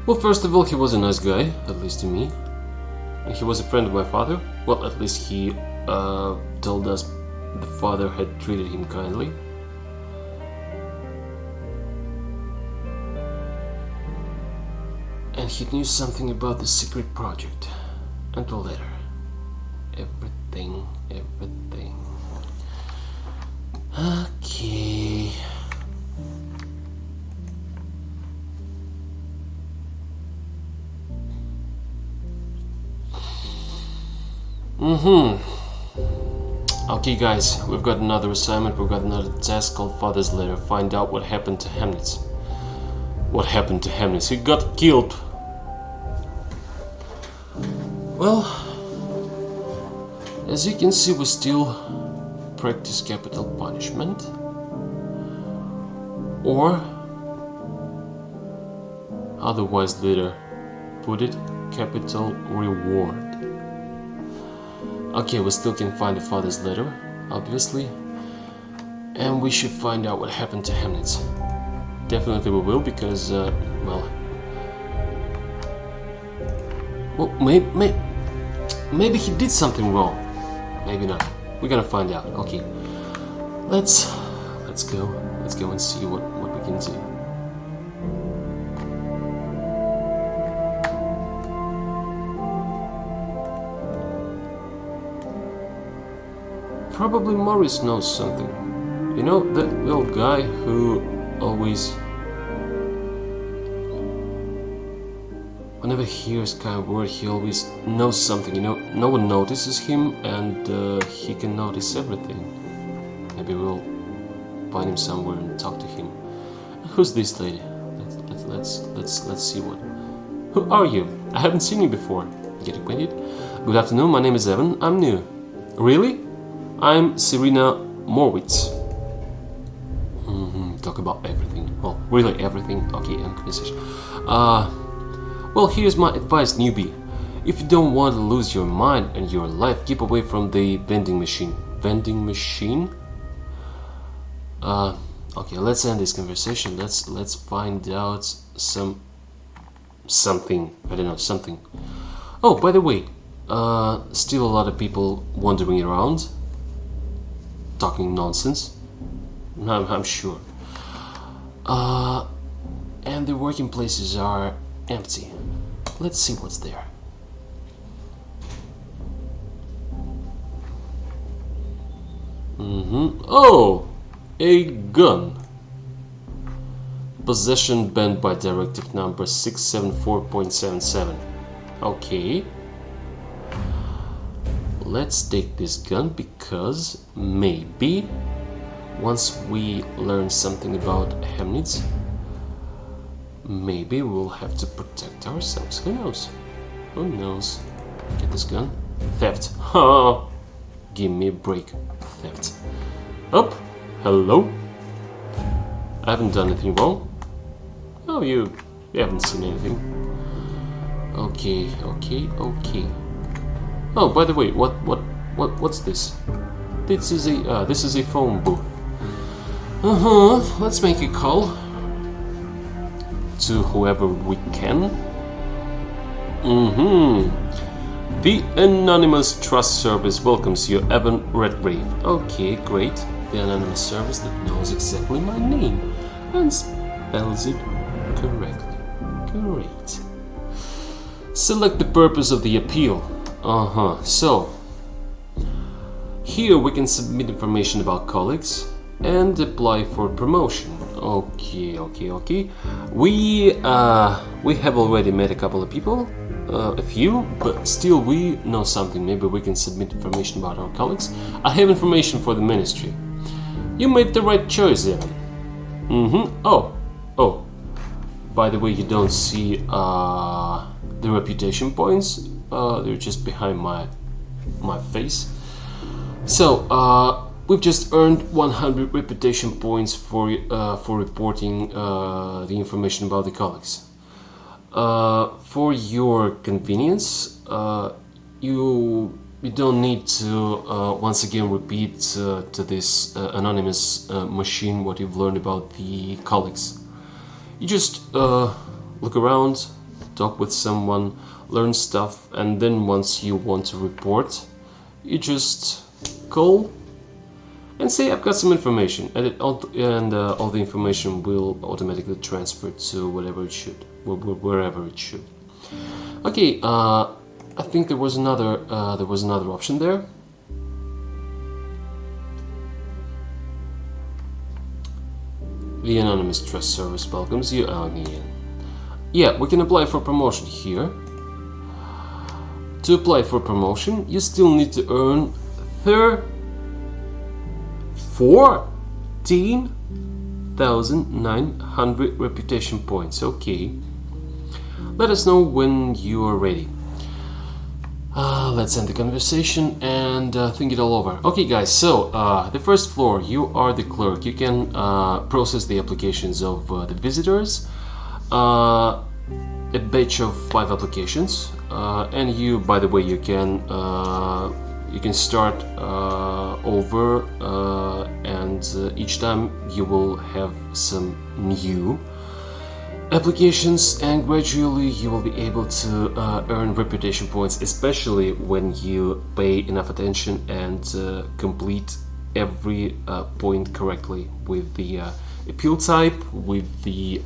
Well, first of all, he was a nice guy, at least to me. And he was a friend of my father. Well, at least he told us the father had treated him kindly. And he knew something about the secret project and the letter. Everything. Okay. Okay, guys, we've got another assignment, we've got another task called Father's Letter. Find out what happened to Hamnet. What happened to Hamnet? He got killed. Well, as you can see, we still practice capital punishment. Or, otherwise later put it, capital reward. Okay, we still can find the father's letter, obviously, and we should find out what happened to Hamnet. definitely we will, because, well, maybe he did something wrong. Maybe not. We're gonna find out. Okay, let's go. Let's go and see what we can do. Probably Morris knows something. You know, that little guy who always, whenever he hears kind of word, he always knows something. You know, no one notices him, and he can notice everything. Maybe we'll find him somewhere and talk to him. Who's this lady? Let's see what. Who are you? I haven't seen you before. Get acquainted. Good afternoon. My name is Evan. I'm new. Really? I'm Serena Morwitz. Talk about everything. Well, really everything. Okay, end conversation. Well, here's my advice, newbie. If you don't want to lose your mind and your life, keep away from the vending machine. Vending machine? Okay, let's end this conversation. Let's find out something. I don't know, something. Oh, by the way, still a lot of people wandering around, talking nonsense. I'm sure. And the working places are empty. Let's see what's there. Oh, a gun. Possession banned by directive number 674.77. Okay. Let's take this gun because maybe once we learn something about Chemnitz, maybe we'll have to protect ourselves. Who knows? Who knows? Get this gun. Theft. Ha! Give me a break. Theft. Up. Hello. I haven't done anything wrong. Oh, you haven't seen anything. Okay. Oh, by the way, what's this? This is a phone booth. Let's make a call to whoever we can. The Anonymous Trust Service welcomes you, Evan Redgrave. Okay, great. The Anonymous Service that knows exactly my name and spells it correctly. Great. Select the purpose of the appeal. So here we can submit information about colleagues and apply for promotion. Okay. We have already met a couple of people, a few, but still we know something. Maybe we can submit information about our colleagues. I have information for the ministry. You made the right choice, Evan. Oh. By the way, you don't see the reputation points. They're just behind my face. So we've just earned 100 reputation points for reporting the information about the colleagues. For your convenience, you don't need to once again repeat to this anonymous machine what you've learned about the colleagues. You just look around, talk with someone, learn stuff, and then once you want to report, you just call and say I've got some information, and all the information will automatically transfer to wherever it should. Okay, I think there was another option there. The Anonymous Trust Service welcomes you again. Yeah, we can apply for promotion here. To apply for promotion, you still need to earn 14,900 reputation points. Okay. Let us know when you are ready. Let's end the conversation and think it all over. Okay, guys, so the first floor, you are the clerk. You can process the applications of the visitors, a batch of 5 applications, and you, by the way, you can You can start over, and each time you will have some new applications, and gradually you will be able to earn reputation points, especially when you pay enough attention and complete every point correctly with the appeal type, with the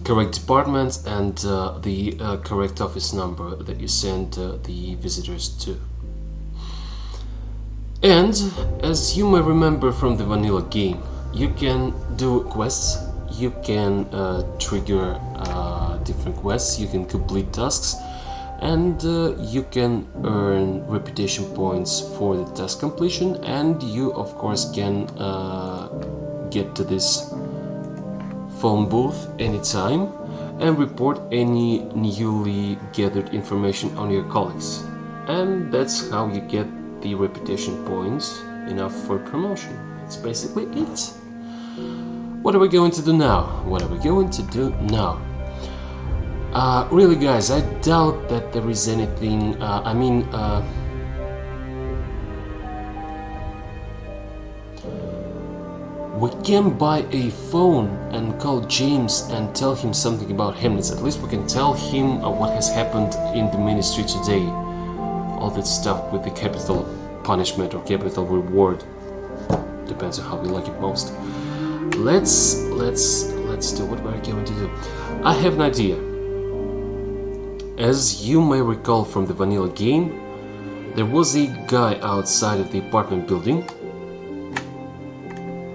correct department, and the correct office number that you send the visitors to. And as you may remember from the vanilla game, you can do quests, you can trigger different quests, you can complete tasks, and you can earn reputation points for the task completion, and you of course can get to this phone booth anytime and report any newly gathered information on your colleagues. And that's how you get the reputation points enough for promotion. That's basically it. What are we going to do now? What are we going to do now? Really guys, I doubt that there is anything, we can buy a phone and call James and tell him something about Hamlets. At least we can tell him what has happened in the ministry today. All that stuff with the capital punishment or capital reward. Depends on how we like it most. Let's do what we're going to do. I have an idea. As you may recall from the vanilla game, there was a guy outside of the apartment building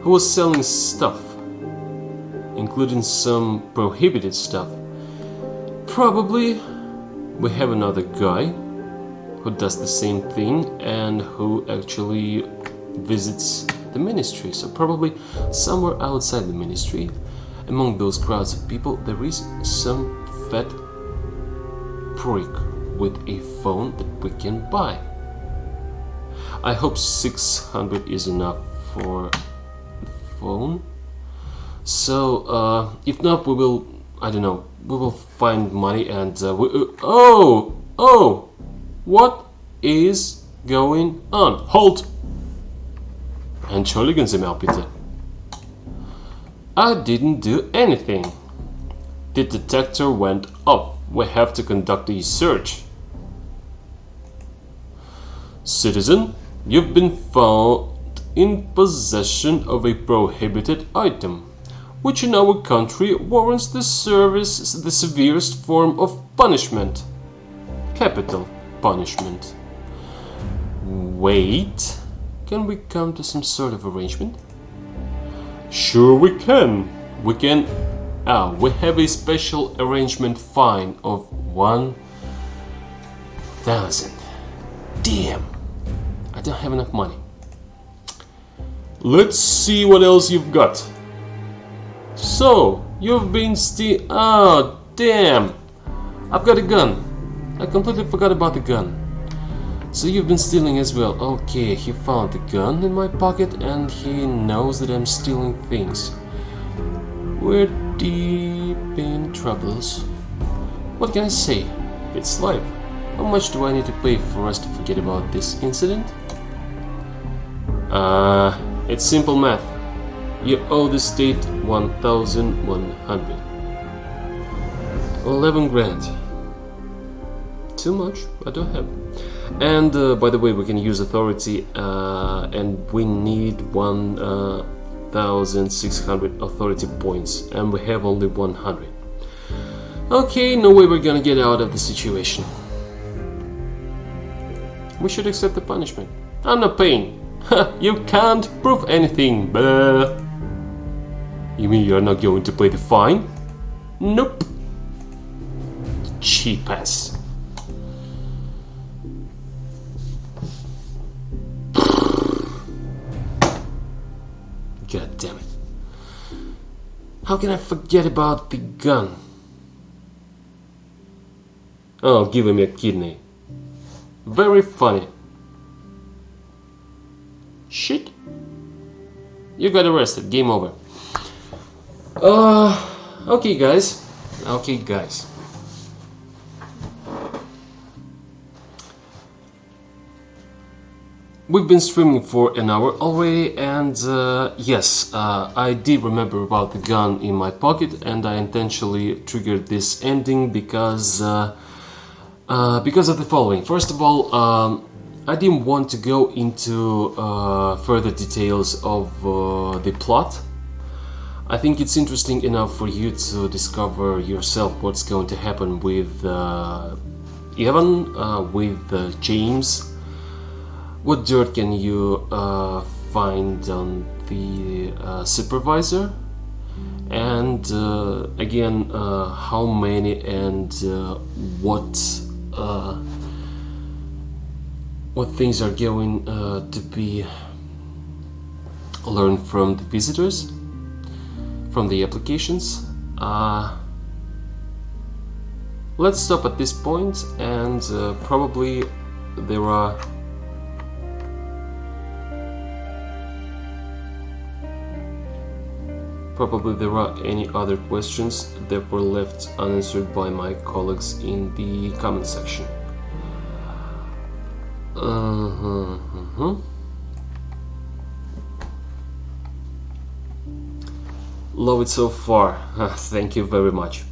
who was selling stuff, including some prohibited stuff. Probably we have another guy who does the same thing and who actually visits the ministry. So probably somewhere outside the ministry, among those crowds of people, there is some fat prick with a phone that we can buy. I hope 600 is enough for phone. So if not, we will, I don't know, we will find money and what is going on? Halt! Entschuldigen Sie mal bitte. I didn't do anything. The detector went off. We have to conduct a search. Citizen, you've been found in possession of a prohibited item, which in our country warrants the severest form of punishment. Capital punishment. Wait, can we come to some sort of arrangement? Sure we can. We have a special arrangement fine of 1,000. Damn, I don't have enough money. Let's see what else you've got. So, you've been oh, damn! I've got a gun. I completely forgot about the gun. So you've been stealing as well. Okay, he found the gun in my pocket and he knows that I'm stealing things. We're deep in troubles. What can I say? It's life. How much do I need to pay for us to forget about this incident? It's simple math. You owe the state 1,100. 11 grand. Too much? I don't have. And by the way, we can use authority, and we need 1,600 authority points, and we have only 100. Okay, no way we're gonna get out of the situation. We should accept the punishment. I'm not paying. You can't prove anything, but you mean you're not going to pay the fine? Nope. Cheap ass. God damn it. How can I forget about the gun? Oh, give him a kidney. Very funny. Shit. You got arrested. Game over. Okay guys. We've been streaming for an hour already, and yes, I did remember about the gun in my pocket, and I intentionally triggered this ending because of the following. First of all, I didn't want to go into further details of the plot. I think it's interesting enough for you to discover yourself what's going to happen with Evan, with James. What dirt can you find on the supervisor? And again, how many and what things are going to be learned from the visitors, from the applications. Let's stop at this point, and probably there are any other questions that were left unanswered by my colleagues in the comment section. Love it so far. Thank you very much.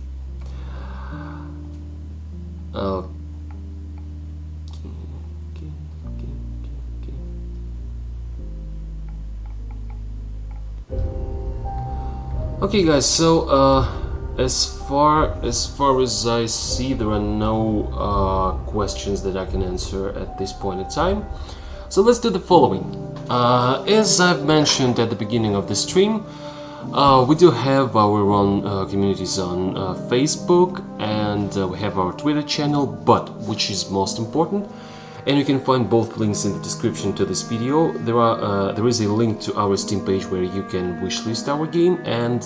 Okay guys, so as far as I see, there are no questions that I can answer at this point in time. So let's do the following. As I've mentioned at the beginning of the stream, we do have our own communities on Facebook, and we have our Twitter channel, but which is most important, and you can find both links in the description to this video. There is a link to our Steam page where you can wishlist our game, and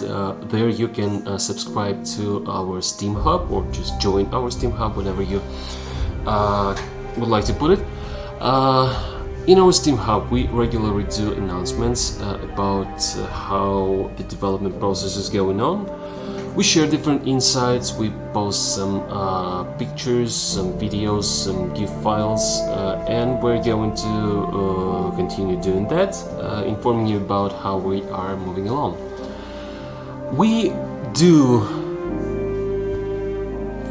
there you can subscribe to our Steam Hub, or just join our Steam Hub, whatever you would like to put it. In our Steam Hub, we regularly do announcements about how the development process is going on. We share different insights, we post some pictures, some videos, some GIF files, and we're going to continue doing that, informing you about how we are moving along. We do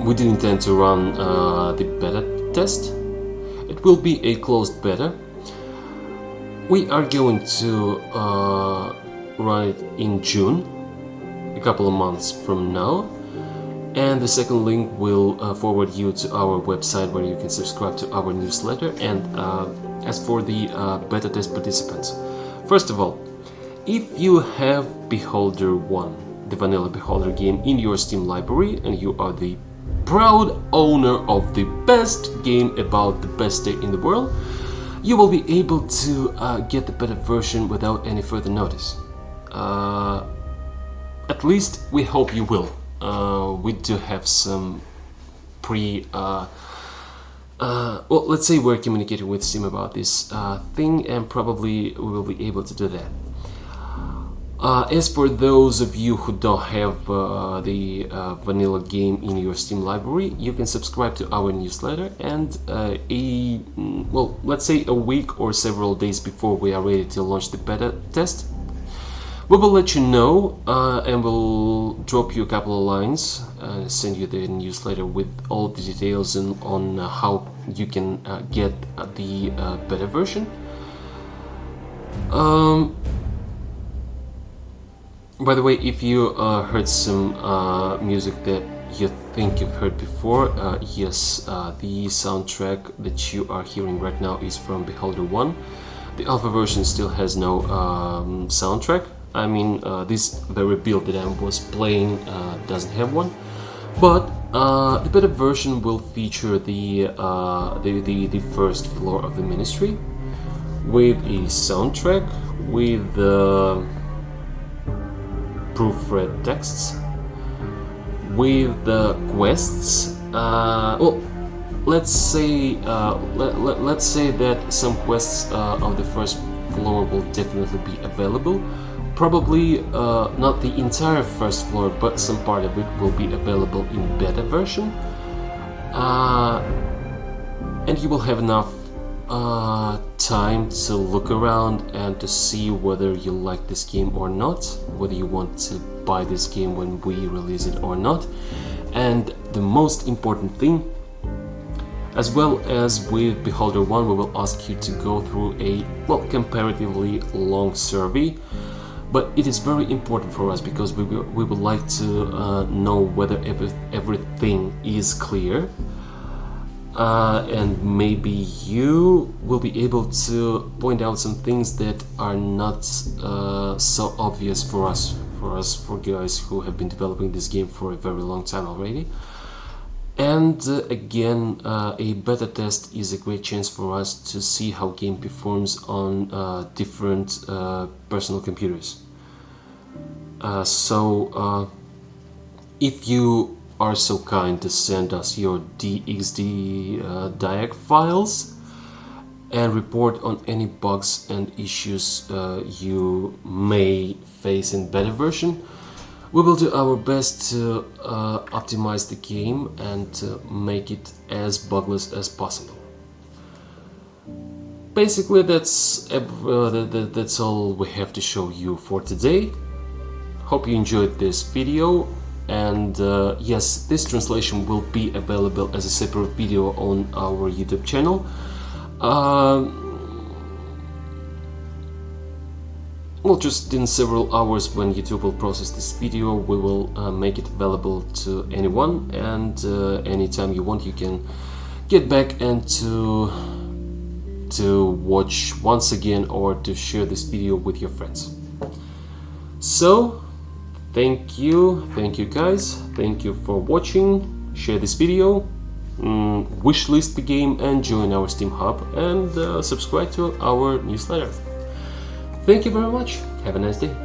intend to run the beta test. It will be a closed beta. We are going to run it in June, a couple of months from now, and the second link will forward you to our website where you can subscribe to our newsletter. And as for the beta test participants, first of all, if you have Beholder 1, the vanilla Beholder game, in your Steam library, and you are the proud owner of the best game about the best day in the world, you will be able to get the beta version without any further notice. At least we hope you will. We do have some well, let's say we're communicating with Steam about this thing, and probably we will be able to do that. As for those of you who don't have the vanilla game in your Steam library, you can subscribe to our newsletter, and well, let's say a week or several days before we are ready to launch the beta test, we will let you know, and we'll drop you a couple of lines, send you the newsletter with all the details on how you can get the beta version. By the way, if you heard some music that you think you've heard before, yes, the soundtrack that you are hearing right now is from Beholder 1. The alpha version still has no soundtrack. I mean, this very build that I was playing doesn't have one, but the beta version will feature the first floor of the Ministry with a soundtrack, with proofread texts, with the quests. Well, let's say that some quests of the first floor will definitely be available. Probably not the entire first floor, but some part of it will be available in beta version, and you will have enough time to look around and to see whether you like this game or not, whether you want to buy this game when we release it or not. And the most important thing, as well as with Beholder 1, we will ask you to go through a, well, comparatively long survey. But it is very important for us because we would like to know whether everything is clear. And maybe you will be able to point out some things that are not so obvious for guys who have been developing this game for a very long time already. And again, a beta test is a great chance for us to see how game performs on different personal computers. So if you are so kind to send us your DXD diag files and report on any bugs and issues you may face in beta version, we will do our best to optimize the game and to make it as bugless as possible. Basically, that's all we have to show you for today. Hope you enjoyed this video, and yes, this translation will be available as a separate video on our YouTube channel. Well, just in several hours, when YouTube will process this video, we will make it available to anyone, and anytime you want, you can get back and to watch once again or to share this video with your friends. So thank you guys, thank you for watching. Share this video, wishlist the game and join our Steam Hub, and subscribe to our newsletter. Thank you very much. Have a nice day.